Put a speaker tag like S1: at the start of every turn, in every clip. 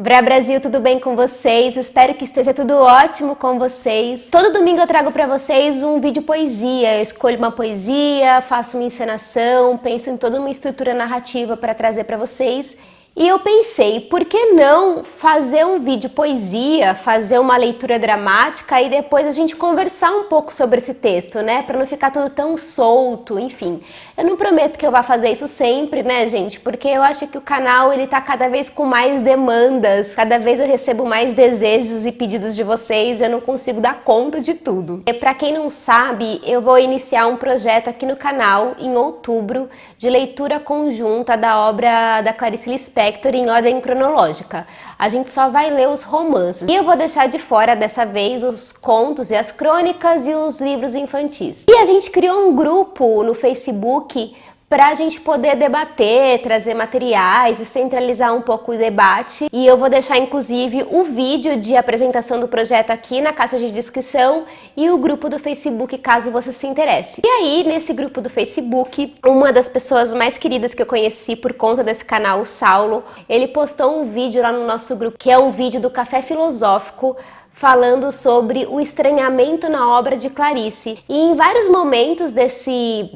S1: Brasil, tudo bem com vocês? Espero que esteja tudo ótimo com vocês. Todo domingo eu trago para vocês um vídeo poesia. Eu escolho uma poesia, faço uma encenação, penso em toda uma estrutura narrativa para trazer para vocês. E eu pensei, por que não fazer um vídeo poesia, fazer uma leitura dramática e depois a gente conversar um pouco sobre esse texto, né? Para não ficar tudo tão solto, enfim. Eu não prometo que eu vá fazer isso sempre, né, gente? Porque eu acho que o canal, ele tá cada vez com mais demandas, cada vez eu recebo mais desejos e pedidos de vocês, eu não consigo dar conta de tudo. E para quem não sabe, eu vou iniciar um projeto aqui no canal em outubro de leitura conjunta da obra da Clarice Lispector em ordem cronológica. A gente só vai ler os romances. E eu vou deixar de fora dessa vez os contos e as crônicas e os livros infantis. E a gente criou um grupo no Facebook para a gente poder debater, trazer materiais e centralizar um pouco o debate. E eu vou deixar inclusive o vídeo de apresentação do projeto aqui na caixa de descrição e o grupo do Facebook, caso você se interesse. E aí, nesse grupo do Facebook, uma das pessoas mais queridas que eu conheci por conta desse canal, o Saulo, ele postou um vídeo lá no nosso grupo, que é um vídeo do Café Filosófico, falando sobre o estranhamento na obra de Clarice. E em vários momentos desse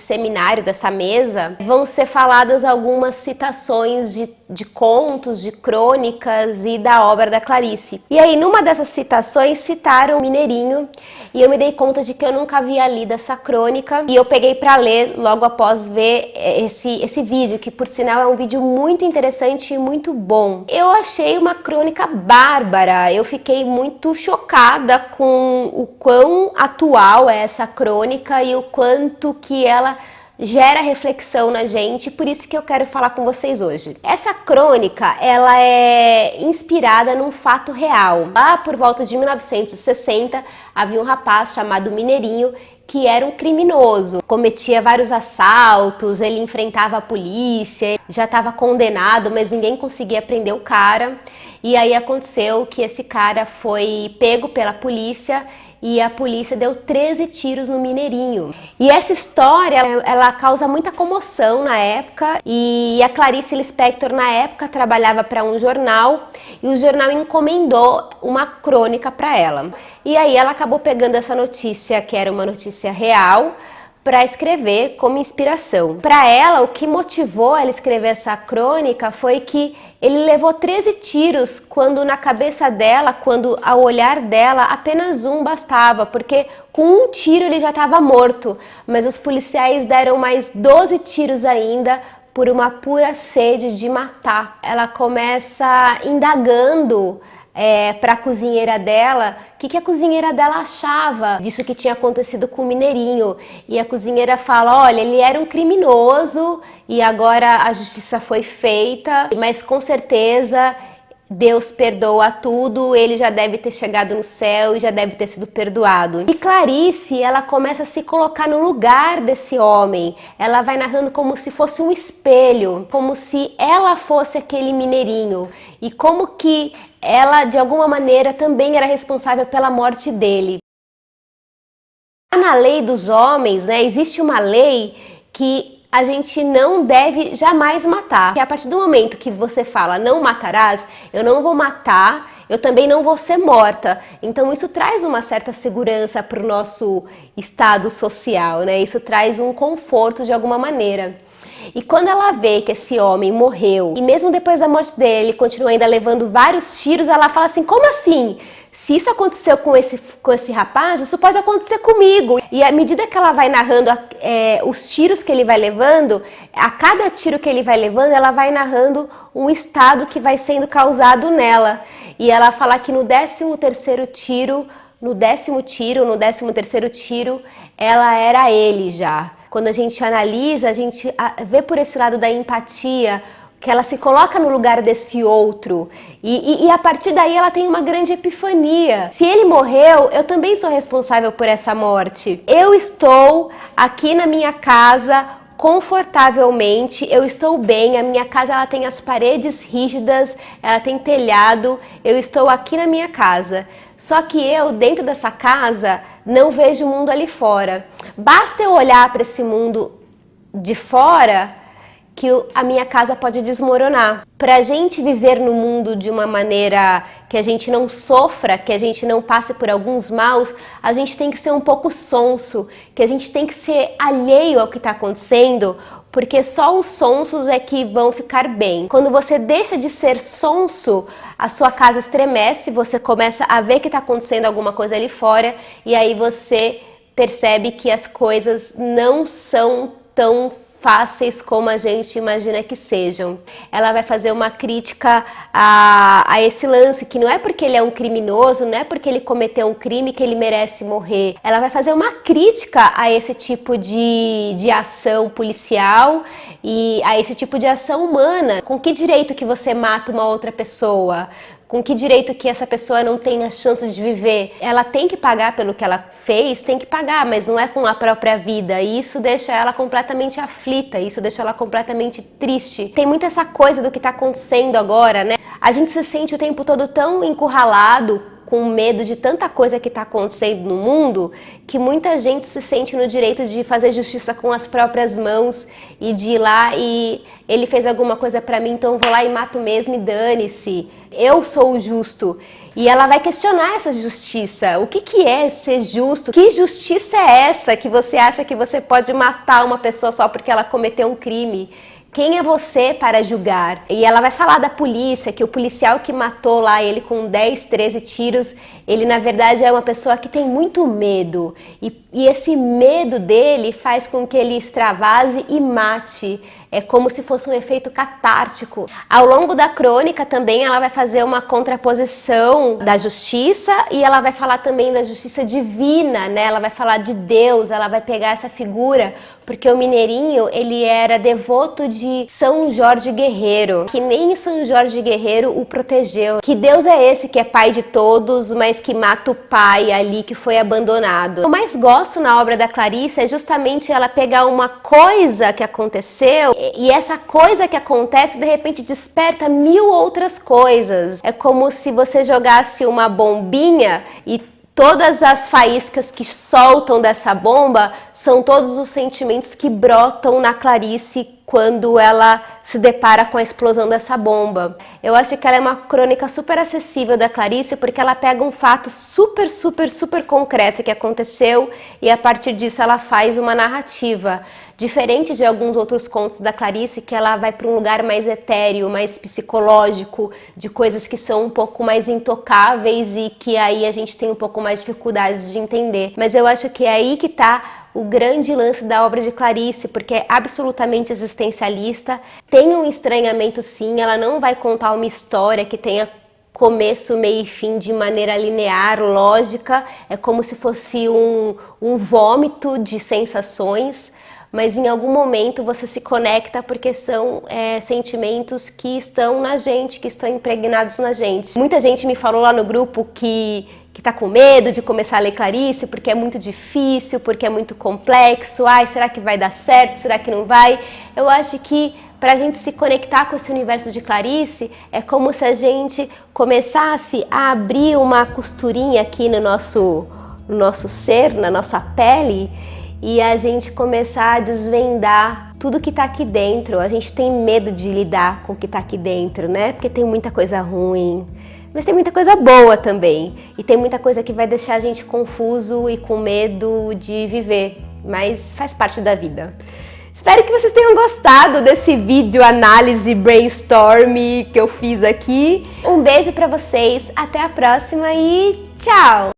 S1: seminário, dessa mesa, vão ser faladas algumas citações de contos, de crônicas e da obra da Clarice. E aí, numa dessas citações, citaram o Mineirinho, e eu me dei conta de que eu nunca havia lido essa crônica, e eu peguei para ler logo após ver esse vídeo, que por sinal é um vídeo muito interessante e muito bom. Eu achei uma crônica bárbara, eu fiquei muito chocada com o quão atual é essa crônica e o quanto que ela gera reflexão na gente, por isso que eu quero falar com vocês hoje. Essa crônica, ela é inspirada num fato real. Lá por volta de 1960, havia um rapaz chamado Mineirinho, que era um criminoso, cometia vários assaltos, ele enfrentava a polícia, já estava condenado, mas ninguém conseguia prender o cara. E aí aconteceu que esse cara foi pego pela polícia e a polícia deu 13 tiros no Mineirinho. E essa história, ela causa muita comoção na época, e a Clarice Lispector na época trabalhava para um jornal e o jornal encomendou uma crônica para ela. E aí ela acabou pegando essa notícia, que era uma notícia real, para escrever como inspiração. Para ela, o que motivou ela escrever essa crônica foi que ele levou 13 tiros quando na cabeça dela, quando ao olhar dela, apenas um bastava, porque com um tiro ele já estava morto, mas os policiais deram mais 12 tiros ainda por uma pura sede de matar. Ela começa indagando para a cozinheira dela, o que a cozinheira dela achava disso que tinha acontecido com o Mineirinho. E a cozinheira fala, olha, ele era um criminoso e agora a justiça foi feita, mas com certeza Deus perdoa tudo, ele já deve ter chegado no céu e já deve ter sido perdoado. E Clarice, ela começa a se colocar no lugar desse homem. Ela vai narrando como se fosse um espelho, como se ela fosse aquele Mineirinho. E como que ela, de alguma maneira, também era responsável pela morte dele. Na lei dos homens, né, existe uma lei que a gente não deve jamais matar. Que a partir do momento que você fala não matarás, eu não vou matar, eu também não vou ser morta. Então isso traz uma certa segurança para o nosso estado social, né? Isso traz um conforto de alguma maneira. E quando ela vê que esse homem morreu, e mesmo depois da morte dele, continua ainda levando vários tiros, ela fala assim, como assim? Se isso aconteceu com esse rapaz, isso pode acontecer comigo. E à medida que ela vai narrando os tiros que ele vai levando, a cada tiro que ele vai levando, ela vai narrando um estado que vai sendo causado nela. E ela fala que no 13º tiro, no 13º tiro, ela era ele já. Quando a gente analisa, a gente vê por esse lado da empatia, que ela se coloca no lugar desse outro e a partir daí ela tem uma grande epifania. Se ele morreu, eu também sou responsável por essa morte. Eu estou aqui na minha casa confortavelmente, eu estou bem, a minha casa ela tem as paredes rígidas, ela tem telhado, eu estou aqui na minha casa. Só que eu, dentro dessa casa, não vejo o mundo ali fora. Basta eu olhar para esse mundo de fora que a minha casa pode desmoronar. Pra gente viver no mundo de uma maneira que a gente não sofra, que a gente não passe por alguns maus, a gente tem que ser um pouco sonso, que a gente tem que ser alheio ao que está acontecendo, porque só os sonsos é que vão ficar bem. Quando você deixa de ser sonso, a sua casa estremece, você começa a ver que está acontecendo alguma coisa ali fora, e aí você percebe que as coisas não são tão fáceis como a gente imagina que sejam. Ela vai fazer uma crítica a esse lance, que não é porque ele é um criminoso, não é porque ele cometeu um crime que ele merece morrer. Ela vai fazer uma crítica a esse tipo de ação policial e a esse tipo de ação humana. Com que direito que você mata uma outra pessoa? Com que direito que essa pessoa não tem a chance de viver? Ela tem que pagar pelo que ela fez, tem que pagar, mas não é com a própria vida. E isso deixa ela completamente aflita, isso deixa ela completamente triste. Tem muito essa coisa do que tá acontecendo agora, né? A gente se sente o tempo todo tão encurralado, com medo de tanta coisa que está acontecendo no mundo, que muita gente se sente no direito de fazer justiça com as próprias mãos e de ir lá e ele fez alguma coisa pra mim, então eu vou lá e mato mesmo e dane-se. Eu sou o justo. E ela vai questionar essa justiça. O que é ser justo? Que justiça é essa que você acha que você pode matar uma pessoa só porque ela cometeu um crime? Quem é você para julgar? E ela vai falar da polícia, que o policial que matou lá ele com 10, 13 tiros, ele na verdade é uma pessoa que tem muito medo. E esse medo dele faz com que ele extravase e mate. É como se fosse um efeito catártico. Ao longo da crônica também ela vai fazer uma contraposição da justiça e ela vai falar também da justiça divina, né? Ela vai falar de Deus, ela vai pegar essa figura, porque o Mineirinho, ele era devoto de São Jorge Guerreiro, que nem São Jorge Guerreiro o protegeu. Que Deus é esse que é pai de todos, mas que mata o pai ali que foi abandonado. O que eu mais gosto na obra da Clarice é justamente ela pegar uma coisa que aconteceu e essa coisa que acontece de repente desperta mil outras coisas. É como se você jogasse uma bombinha e todas as faíscas que soltam dessa bomba são todos os sentimentos que brotam na Clarice quando ela se depara com a explosão dessa bomba. Eu acho que ela é uma crônica super acessível da Clarice porque ela pega um fato super concreto que aconteceu e a partir disso ela faz uma narrativa. Diferente de alguns outros contos da Clarice, que ela vai para um lugar mais etéreo, mais psicológico, de coisas que são um pouco mais intocáveis e que aí a gente tem um pouco mais de dificuldades de entender. Mas eu acho que é aí que tá o grande lance da obra de Clarice, porque é absolutamente existencialista, tem um estranhamento sim, ela não vai contar uma história que tenha começo, meio e fim de maneira linear, lógica, é como se fosse um vômito de sensações, mas em algum momento você se conecta porque são sentimentos que estão na gente, que estão impregnados na gente. Muita gente me falou lá no grupo que tá com medo de começar a ler Clarice porque é muito difícil, porque é muito complexo, ai, será que vai dar certo, será que não vai? Eu acho que para a gente se conectar com esse universo de Clarice, é como se a gente começasse a abrir uma costurinha aqui no nosso ser, na nossa pele, e a gente começar a desvendar tudo que tá aqui dentro. A gente tem medo de lidar com o que tá aqui dentro, né? Porque tem muita coisa ruim, mas tem muita coisa boa também. E tem muita coisa que vai deixar a gente confuso e com medo de viver, mas faz parte da vida. Espero que vocês tenham gostado desse vídeo análise brainstorm que eu fiz aqui. Um beijo pra vocês, até a próxima e tchau!